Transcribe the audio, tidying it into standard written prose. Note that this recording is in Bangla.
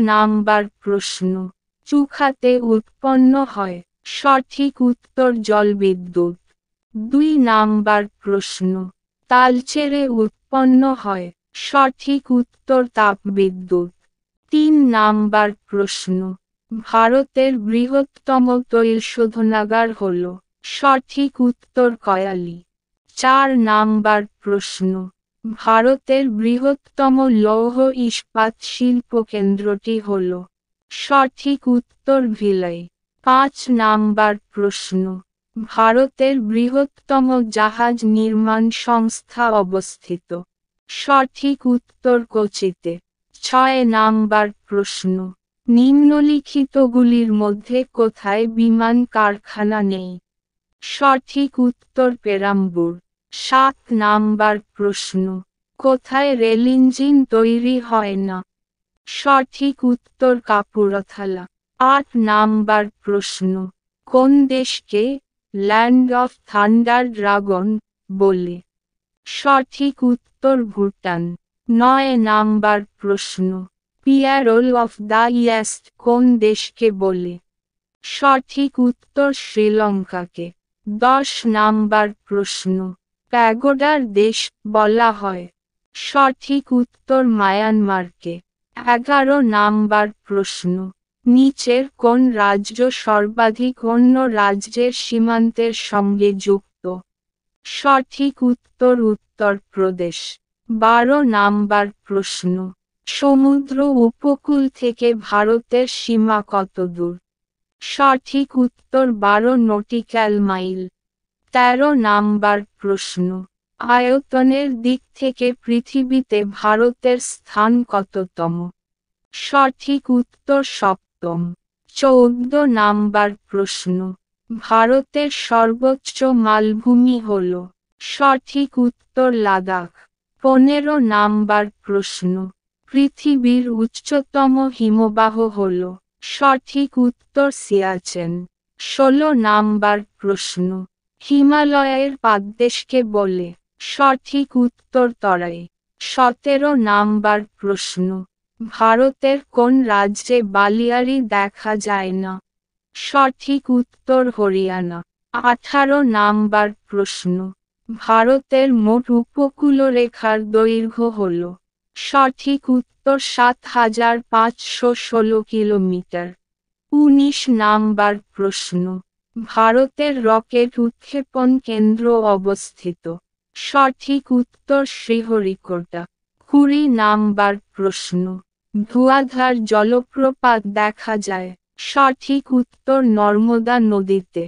নাম্বার প্রশ্ন। চুখাতে উৎপন্ন হয়, সঠিক উত্তর জলবিদ্যুৎ। 2 নাম্বার প্রশ্ন। তালচেরে উৎপন্ন হয়, সঠিক উত্তর তাপবিদ্যুৎ। 3 নাম্বার প্রশ্ন। ভারতের বৃহত্তম তৈল শোধনাগার হল, সঠিক উত্তর কয়ালি। 4 নাম্বার প্রশ্ন। ভারতের বৃহত্তম লৌহ ইস্পাত শিল্প কেন্দ্রটি হল, সঠিক উত্তর ভিলাই। 5 নাম্বার প্রশ্ন। ভারতের বৃহত্তম জাহাজ নির্মাণ সংস্থা অবস্থিত, সঠিক উত্তর কোচিতে। 6 নাম্বার প্রশ্ন। নিম্নলিখিতগুলির মধ্যে কোথায় বিমান কারখানা নেই? সঠিক উত্তর পেরাম্বুর। 7 নাম্বার প্রশ্ন। কোথায় রেল ইঞ্জিন তৈরি হয় না? সঠিক উত্তর কাপুরথালা। 8 নাম্বার প্রশ্ন। কোন দেশকে ল্যান্ড অফ থান্ডার ড্রাগন বলে? সঠিক উত্তর ভুটান। 9 নাম্বার প্রশ্ন। পিয়ারল অফ দ্য ইয়েস্ট কোন দেশকে বলে? সঠিক উত্তর শ্রীলঙ্কাকে। 10 নাম্বার প্রশ্ন। প্যাগোডার দেশ বলা হয়, সঠিক উত্তর মায়ানমারকে। 11 নাম্বার প্রশ্ন। নিচের কোন রাজ্য সর্বাধিক অন্য রাজ্যের সীমান্তের সঙ্গে যুক্ত? সঠিক উত্তর উত্তরপ্রদেশ। 12 নাম্বার প্রশ্ন। সমুদ্র উপকূল থেকে ভারতের সীমা কতদূর? সঠিক উত্তর 12 নটিক্যাল মাইল। 13 নাম্বার প্রশ্ন। আয়তনের দিক থেকে পৃথিবীতে ভারতের স্থান কততম? সঠিক উত্তর সপ্তম। 14 নাম্বার প্রশ্ন। ভারতের সর্বোচ্চ মালভূমি হল, সঠিক উত্তর লাদাখ। 15 নাম্বার প্রশ্ন। পৃথিবীর উচ্চতম হিমবাহ হল, সঠিক উত্তর সিয়াচেন। 16 নাম্বার প্রশ্ন। হিমালয়ের পাদদেশকে বলে? সঠিক উত্তর তরাই। 17 নাম্বার প্রশ্ন। ভারতের কোন রাজ্যে বালিয়াড়ি দেখা যায় না? সঠিক উত্তর হরিয়ানা। 18 নাম্বার প্রশ্ন। ভারতের মোট উপকূলরেখার দৈর্ঘ্য হল, সঠিক উত্তর 7516 কিলোমিটার। 19 নাম্বার প্রশ্ন। ভারতের রকেট উৎক্ষেপণ কেন্দ্র অবস্থিত, সঠিক উত্তর শ্রীহরিকোটা। 20 নাম্বার প্রশ্ন। ধুয়াধার জলপ্রপাত দেখা যায়, সঠিক উত্তর নর্মদা নদীতে।